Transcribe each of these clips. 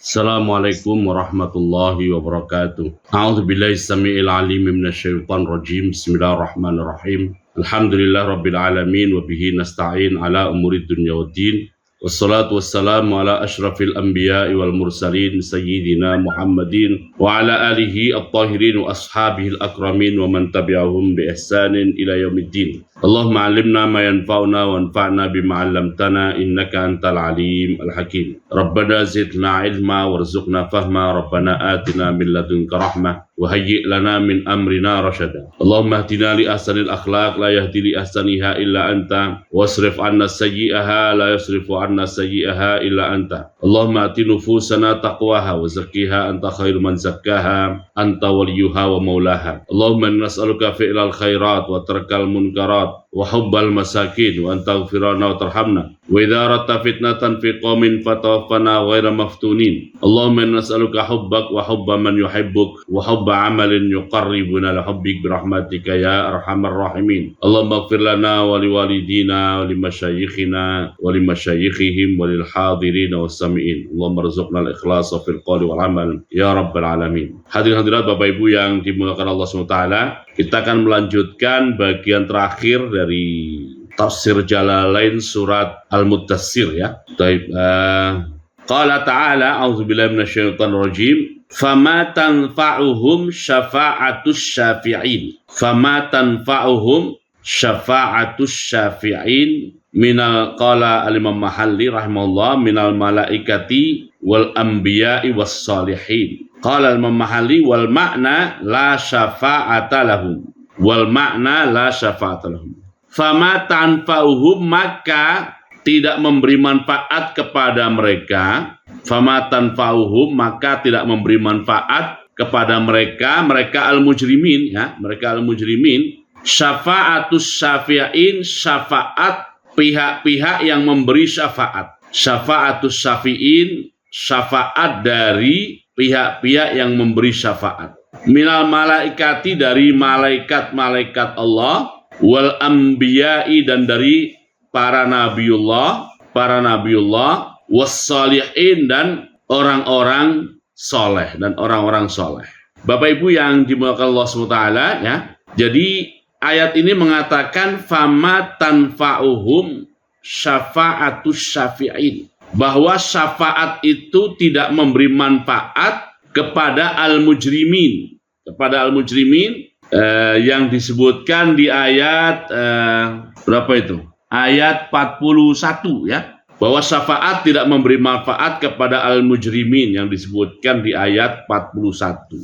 Assalamualaikum warahmatullahi wabarakatuh. A'udzu billahi samii'il 'aliim minasyaitonir rajim. Bismillahirrahmanirrahim. Alhamdulillah rabbil alamin wa bihi nasta'in ala umurid dunya waddin. Wassalatu wassalamu ala asyrafil anbiya'i wal mursalin sayyidina Muhammadin wa ala alihi at-tahirin wa ashabihi al-akramin wa man tabi'ahum bi ihsanin ila yaumiddin. Allahumma 'allimna ma yanfa'una wanfa'na bima 'allamtana innaka antal alim al-hakim. Rabbana zidna ilma warzuqna fahma. Rabbana atina min ladunka rahmah wa hayyi' lana min amrina rasyada. Allahumma hdina li ahsanil akhlaq la yahdi li ahsaniha illa anta wasrif 'anna sayyi'aha la yasrifu 'anna sayyi'aha illa anta. Allahumma ati nufusana taqwaha wa zakkiha anta khairu man zakkaha anta waliyuha wa maulaha. Allahumma nas'aluka fi'lal khairat wa tarkal munkarat wa hubbal masakin wa antaghfirana wa tarhamna wa idza aratta fitnatan fi qaumin fatawaffana ghaira maftunin. Allahumma nas'aluka hubbak wa hubba man yuhibbuk wa hubba amalin yuqarribuna la hubbik birahmatika ya arhamar rahimin. Allahumma ighfir lana wa liwalidina wa limasyayikhina wa limasyayikhihim wa lil hadirin was samiin. Allahumma rzuqna al-ikhlasa fil qawli wal amal ya rabbal alamin. Hadirin hadirat Bapak Ibu yang dimuliakan Allah SWT, kita akan melanjutkan bagian terakhir dari tafsir Jalalain surat Al-Muddatsir ya. Qala ta'ala a'udzubillahi minasyaitonir rajim. Fama tanfa'uhum syafa'atus syafi'in. Fama tanfa'uhum syafa'atus syafi'in minal qala al-Imam Mahalli rahimahullah minal malaikati wal anbiya'i was salihin. Qala al-Imam Mahalli wal makna la syafa'ata lahum. Wal makna la syafa'ata lahum. Fama tanfa'uhum, maka tidak memberi manfaat kepada mereka. Fama tanfa'uhum, maka tidak memberi manfaat kepada mereka al-mujrimin ya, mereka al-mujrimin. Syafa'atus syafi'in, syafaat pihak-pihak yang memberi syafaat. Syafa'atus syafi'in, syafaat dari pihak-pihak yang memberi syafaat. Minal malaikati, dari malaikat-malaikat Allah, wal anbiya'i, dan dari para nabiullah, wassalihin, dan orang-orang soleh, Bapak Ibu yang dimuliakan Allah SWT ya. Jadi ayat ini mengatakan fama tanfa'uhum syafa'atus syafi'in, bahwa syafaat itu tidak memberi manfaat kepada al-mujrimin, yang disebutkan di ayat berapa itu? Ayat 41 ya, bahwa syafaat tidak memberi manfaat kepada al-mujrimin yang disebutkan di ayat 41.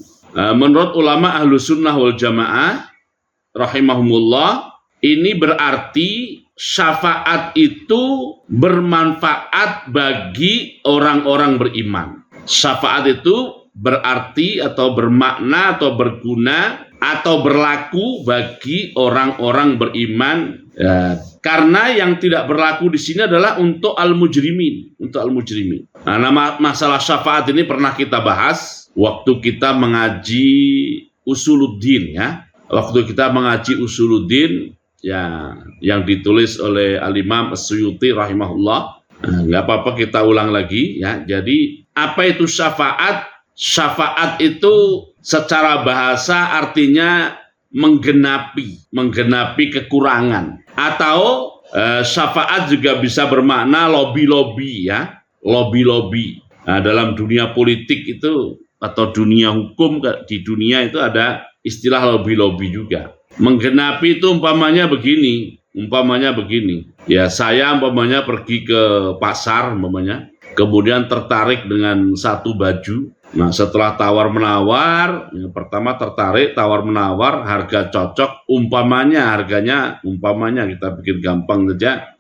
Menurut ulama Ahlus Sunnah wal Jamaah rahimahumullah, ini berarti syafaat itu bermanfaat bagi orang-orang beriman. Syafaat itu berarti atau bermakna atau berguna atau berlaku bagi orang-orang beriman ya, karena yang tidak berlaku di sini adalah untuk al-mujrimin, Nah, masalah syafaat ini pernah kita bahas waktu kita mengaji Usuluddin ya. Waktu kita mengaji Usuluddin ya, yang ditulis oleh Al-Imam As-Suyuti rahimahullah. Nggak apa-apa kita ulang lagi ya. Jadi apa itu syafaat? Syafaat itu secara bahasa artinya menggenapi kekurangan. Atau syafaat juga bisa bermakna lobby ya, lobby. Nah, dalam dunia politik itu atau dunia hukum di dunia itu ada istilah lobby juga. Menggenapi itu umpamanya begini. Ya, saya umpamanya pergi ke pasar kemudian tertarik dengan satu baju. Nah, setelah tawar-menawar, ya, pertama tertarik, tawar-menawar, harga cocok, harganya kita bikin gampang saja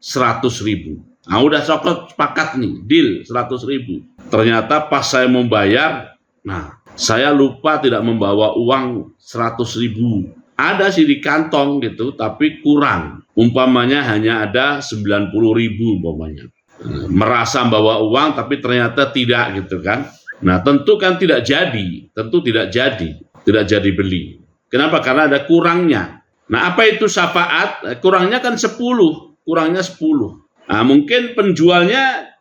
100.000. Nah, udah cocok, sepakat nih, deal 100.000. Ternyata pas saya membayar, nah, saya lupa tidak membawa uang 100.000. Ada sih di kantong gitu, tapi kurang. Umpamanya hanya ada 90.000 umpamanya. Merasa bawa uang, tapi ternyata tidak gitu kan. Nah, tentu kan tidak jadi beli. Kenapa? Karena ada kurangnya. Nah, apa itu syafaat? Kurangnya kan 10. Nah, mungkin penjualnya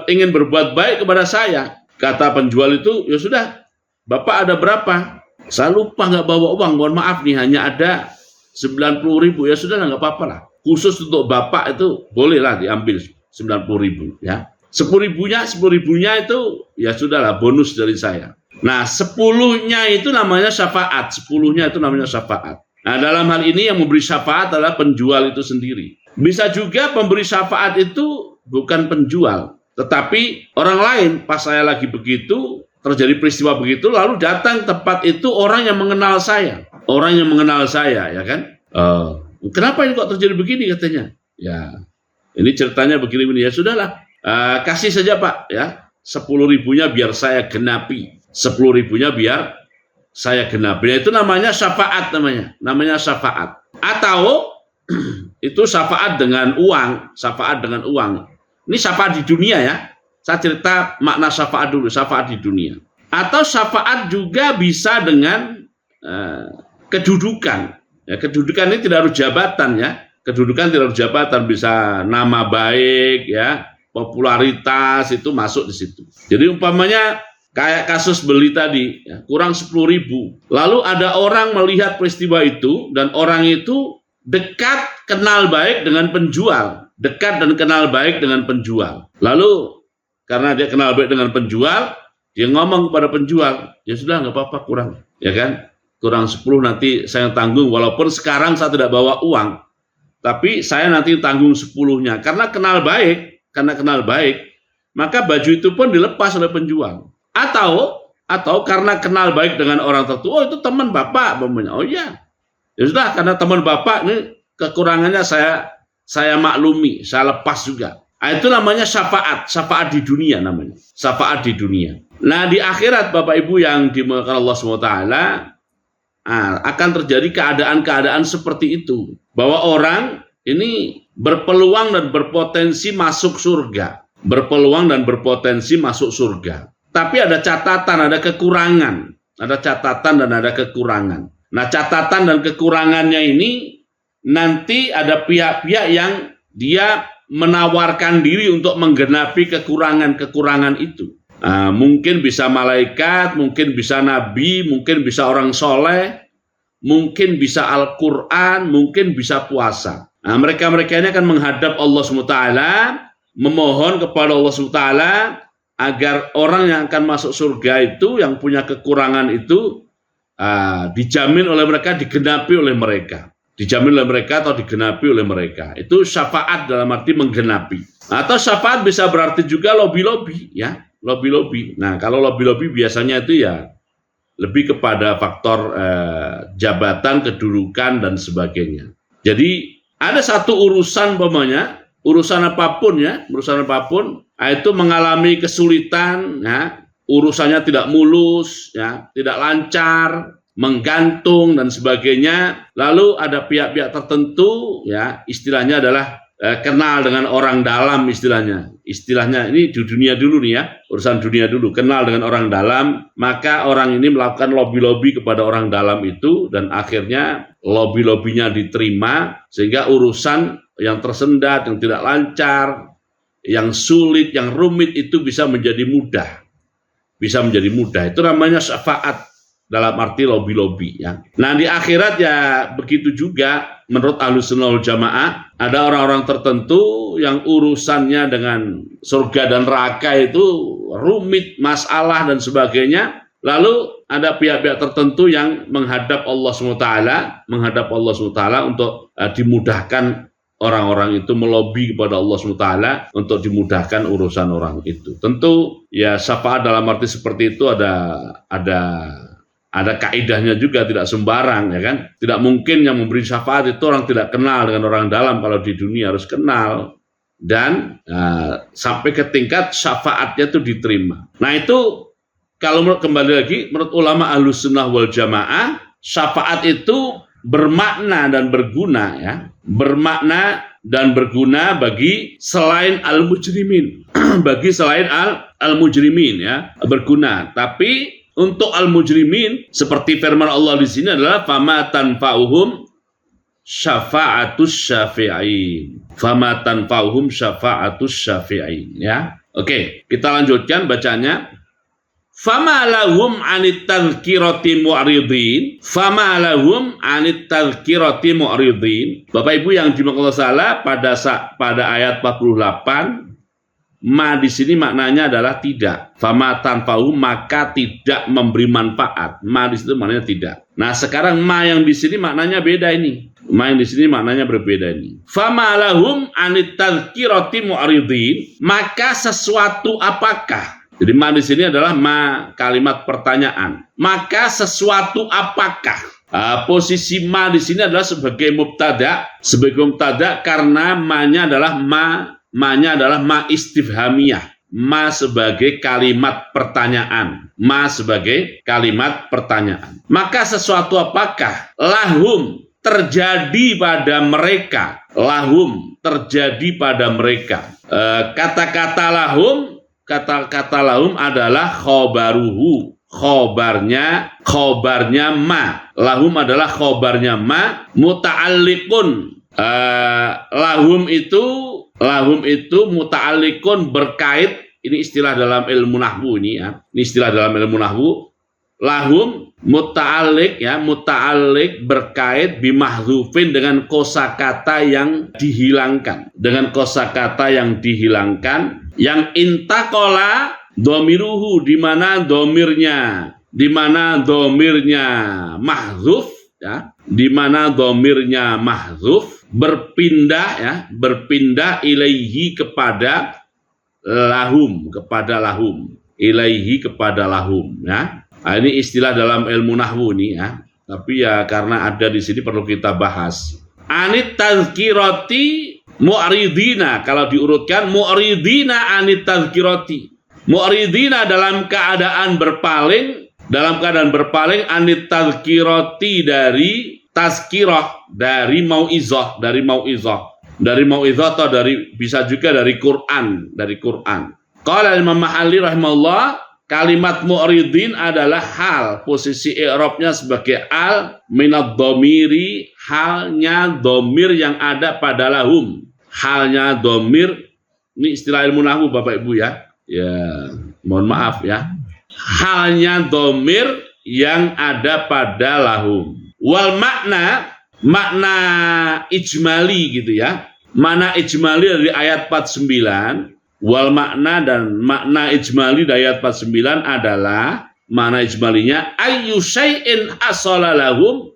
ingin berbuat baik kepada saya. Kata penjual itu, ya sudah, Bapak ada berapa? Saya lupa nggak bawa uang, mohon maaf nih, hanya ada 90.000. Ya sudah, nggak apa-apa lah. Khusus untuk Bapak itu bolehlah diambil 90.000 ya. 10.000-nya itu ya sudahlah, bonus dari saya. Nah, 10-nya itu namanya syafaat. 10-nya itu namanya syafaat. Nah, dalam hal ini yang memberi syafaat adalah penjual itu sendiri. Bisa juga pemberi syafaat itu bukan penjual, tetapi orang lain. Pas saya lagi begitu, terjadi peristiwa begitu, lalu datang tempat itu orang yang mengenal saya. Orang yang mengenal saya, ya kan? Kenapa ini kok terjadi begini katanya? Ya, ini ceritanya begini-begini. Ya sudahlah. Kasih saja Pak ya, 10.000-nya biar saya genapi, 10.000-nya biar saya genapi. Itu namanya syafaat, namanya syafaat. Atau itu syafaat dengan uang, Ini syafaat di dunia ya. Saya cerita makna syafaat dulu, syafaat di dunia. Atau syafaat juga bisa dengan kedudukan. Ya, kedudukan ini tidak harus jabatan ya. Kedudukan tidak harus jabatan, bisa nama baik ya. Popularitas itu masuk di situ. Jadi umpamanya kayak kasus beli tadi, ya, kurang 10.000. Lalu ada orang melihat peristiwa itu dan orang itu dekat, kenal baik dengan penjual. Dekat dan kenal baik dengan penjual. Lalu karena dia kenal baik dengan penjual, dia ngomong kepada penjual, ya sudah nggak apa-apa kurang, ya kan? Kurang 10 nanti saya tanggung, walaupun sekarang saya tidak bawa uang, tapi saya nanti tanggung 10-nya. Karena kenal baik, maka baju itu pun dilepas oleh penjual. Atau karena kenal baik dengan orang tertentu, oh itu teman Bapak, oh iya. Ya sudah, karena teman Bapak ini kekurangannya saya maklumi, saya lepas juga. Nah, itu namanya syafaat di dunia namanya. Syafaat di dunia. Nah, di akhirat Bapak Ibu yang dimuliakan Allah SWT, akan terjadi keadaan-keadaan seperti itu. Bahwa orang ini berpeluang dan berpotensi masuk surga. Berpeluang dan berpotensi masuk surga. Tapi ada catatan, ada kekurangan. Ada catatan dan ada kekurangan. Nah, catatan dan kekurangannya ini nanti ada pihak-pihak yang dia menawarkan diri untuk menggenapi kekurangan-kekurangan itu. Mungkin bisa malaikat, mungkin bisa nabi, mungkin bisa orang soleh, mungkin bisa Al-Quran, mungkin bisa puasa. Nah, mereka-mereka ini akan menghadap Allah SWT, memohon kepada Allah SWT agar orang yang akan masuk surga itu, yang punya kekurangan itu, dijamin oleh mereka, digenapi oleh mereka. Dijamin oleh mereka atau digenapi oleh mereka. Itu syafaat dalam arti menggenapi. Atau syafaat bisa berarti juga lobby-lobby, ya. Lobby-lobby. Nah, kalau lobby-lobby biasanya itu ya lebih kepada faktor jabatan, kedudukan, dan sebagainya. Jadi ada satu urusan urusan apapun, itu mengalami kesulitan, ya, urusannya tidak mulus, ya, tidak lancar, menggantung dan sebagainya. Lalu ada pihak-pihak tertentu, ya, istilahnya adalah kenal dengan orang dalam, istilahnya ini di dunia dulu nih ya, urusan dunia dulu, kenal dengan orang dalam, maka orang ini melakukan lobby-lobby kepada orang dalam itu, dan akhirnya lobby-lobbynya diterima, sehingga urusan yang tersendat, yang tidak lancar, yang sulit, yang rumit itu bisa menjadi mudah. Itu namanya syafaat dalam arti lobby-lobby ya. Nah, di akhirat ya begitu juga menurut Ahlussunnah wal Jamaah, ada orang-orang tertentu yang urusannya dengan surga dan neraka itu rumit, masalah dan sebagainya. Lalu ada pihak-pihak tertentu yang menghadap Allah SWT untuk dimudahkan orang-orang itu, melobi kepada Allah SWT untuk dimudahkan urusan orang itu. Tentu ya syafaat dalam arti seperti itu ada kaidahnya juga, tidak sembarang ya kan. Tidak mungkin yang memberi syafaat itu orang tidak kenal dengan orang dalam. Kalau di dunia harus kenal dan sampai ke tingkat syafaatnya itu diterima. Nah, itu kalau kembali lagi menurut ulama Ahlussunnah wal Jamaah, syafaat itu bermakna dan berguna ya. Bermakna dan berguna bagi selain al-mujrimin. Bagi selain al-mujrimin ya, berguna. Tapi untuk al-mujrimin seperti firman Allah di sini adalah fama tanfa'uhum syafa'atus syafi'in. Fama tanfa'uhum syafa'atus syafi'in ya. Oke, kita lanjutkan bacanya. Fama lahum anit tadhkirati mu'ridin. Fama lahum anit tadhkirati mu'ridin. Bapak Ibu yang dimaksud Allah pada ayat 48, ma di sini maknanya adalah tidak. Fama tanfa'u, maka tidak memberi manfaat. Ma di situ maknanya tidak. Nah, sekarang ma yang di sini maknanya beda ini. Ma yang di sini maknanya berbeda ini. Fama lahum anit tadhkirati mu'ridin, maka sesuatu apakah? Jadi ma di sini adalah ma kalimat pertanyaan. Maka sesuatu apakah? Posisi ma di sini adalah sebagai mubtada, karena ma-nya adalah ma-nya adalah ma istifhamiyah. Ma sebagai kalimat pertanyaan. Ma sebagai kalimat pertanyaan. Maka sesuatu apakah? Lahum, terjadi pada mereka. Lahum, terjadi pada mereka. Kata-kata lahum adalah khobaruhu. Khobarnya ma. Lahum adalah khobarnya ma. Muta'alliqun. Lahum itu muta'alliqun, berkait. Ini istilah dalam ilmu nahwu ini ya. Ini istilah dalam ilmu nahwu. Lahum muta'alliq ya, muta'alliq berkait bimahdzufin, dengan kosakata yang dihilangkan. Dengan kosakata yang dihilangkan, yang intaqala domiruhu, di mana domirnya mahdzuf ya, di mana domirnya mahdzuf, berpindah ilaihi, kepada lahum, ilaihi kepada lahum ya. Nah, ini istilah dalam ilmu nahwu ini ya. Tapi ya karena ada di sini perlu kita bahas. Anit tazkirati mu'ridina, kalau diurutkan mu'ridina anit tazkirati. Mu'ridina dalam keadaan berpaling, anit tazkirati, dari tazkirah, dari mau'izah, atau bisa juga dari Quran, Qala Imam Mahalli rahimahullah, kalimat mu'ridin adalah hal, posisi i'rabnya sebagai al minad dhamiri, halnya dhamir yang ada pada lahum. Halnya dhamir, ini istilah ilmu nahwu Bapak Ibu ya. Ya, mohon maaf ya. Halnya dhamir yang ada pada lahum. Wal makna ijmali gitu ya. Makna ijmali dari ayat 49. Wal makna, dan makna ijmali dari ayat 49 adalah, makna ijmalinya ayyu syai'in asala lahum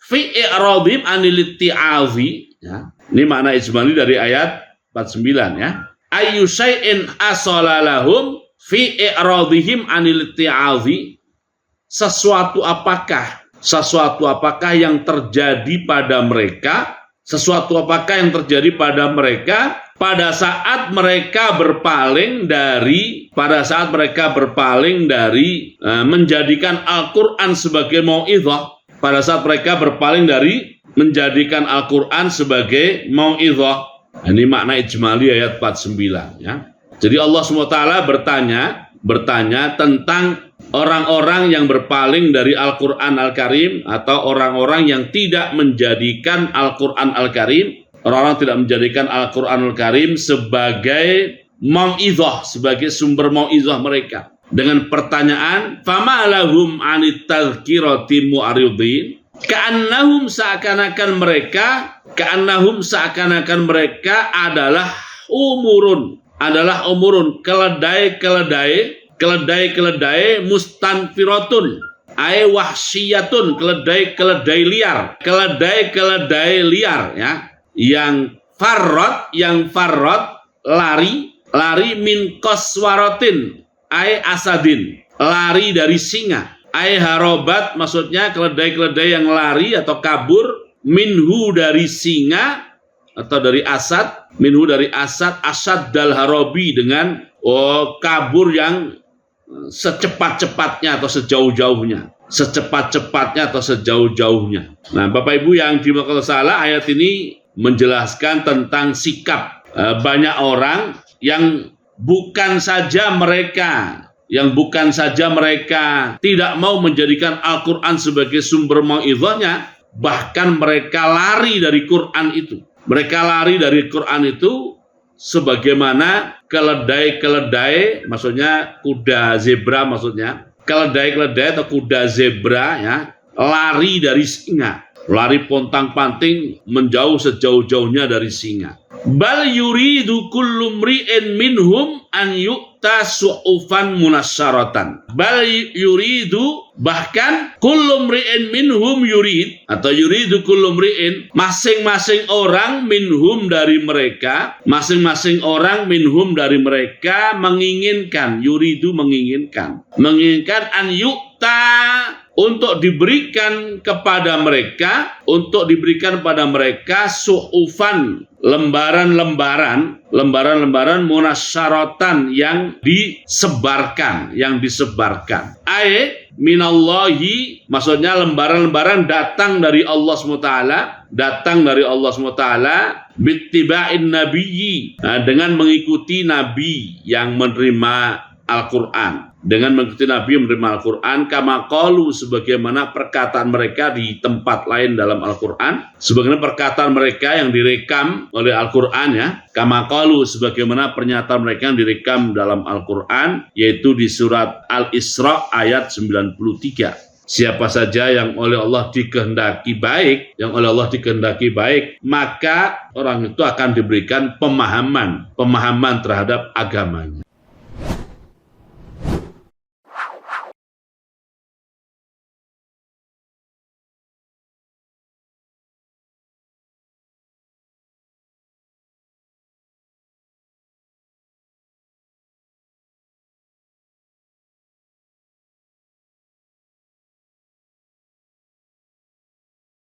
fi i'radhim anil itti'azi ya. Ini makna ijmali dari ayat 49 ya. Ayyu syai'in asala lahum fi i'radhihim anil itti'azi, sesuatu apakah yang terjadi pada mereka, pada saat mereka berpaling dari menjadikan Al-Quran sebagai mau'izah. Pada saat mereka berpaling dari menjadikan Al-Quran sebagai mau'izah. Ini makna ijmali ayat 49 ya. Jadi Allah SWT bertanya tentang orang-orang yang berpaling dari Al-Quran Al-Karim, atau orang-orang yang tidak menjadikan Al-Quran Al-Karim, orang-orang tidak menjadikan Al-Quranul Karim sebagai mau'izah, sebagai sumber mau'izah mereka. Dengan pertanyaan, fama lahum anit tadhkirati mu'ridin, ka'annahum seakan-akan mereka adalah umurun, keledai mustanfiratun, ay wahsyiyatun, keledai liar ya. Yang farrot lari min qaswaratin ay asadin, lari dari singa. Ay harobat, maksudnya keledai yang lari atau kabur, minhu dari singa atau dari asad, asad dal harobi, dengan kabur yang secepat-cepatnya atau sejauh-jauhnya. Nah, Bapak Ibu yang dimaksud Allah, ayat ini menjelaskan tentang sikap banyak orang yang bukan saja mereka tidak mau menjadikan Al-Quran sebagai sumber mau'izahnya, bahkan mereka lari dari Quran itu. sebagaimana keledai-keledai, maksudnya kuda zebra, maksudnya keledai-keledai atau kuda zebra ya, lari dari singa, lari pontang-panting menjauh sejauh-jauhnya dari singa. Bal yuridu kullu mri'in minhum an yu'ta su'ufan munasyaratan. Bal yuridu, bahkan kullu mri'in minhum yurid, atau yuridu kullu mri'in, masing-masing orang minhum dari mereka, masing-masing orang minhum dari mereka menginginkan, yuridu menginginkan an yu'ta, untuk diberikan kepada mereka, su'ufan, lembaran-lembaran munasyaratan yang disebarkan, minallahi, maksudnya lembaran-lembaran datang dari Allah SWT, bittiba'in nabiyyi, dengan mengikuti nabi yang menerima Al-Quran, kama qalu, sebagaimana perkataan mereka di tempat lain dalam Al-Quran, sebagaimana perkataan mereka yang direkam oleh Al-Quran ya, kama qalu, sebagaimana pernyataan mereka yang direkam dalam Al-Quran, yaitu di surat Al-Isra ayat 93. Siapa saja yang oleh Allah dikehendaki baik, maka orang itu akan diberikan pemahaman terhadap agamanya.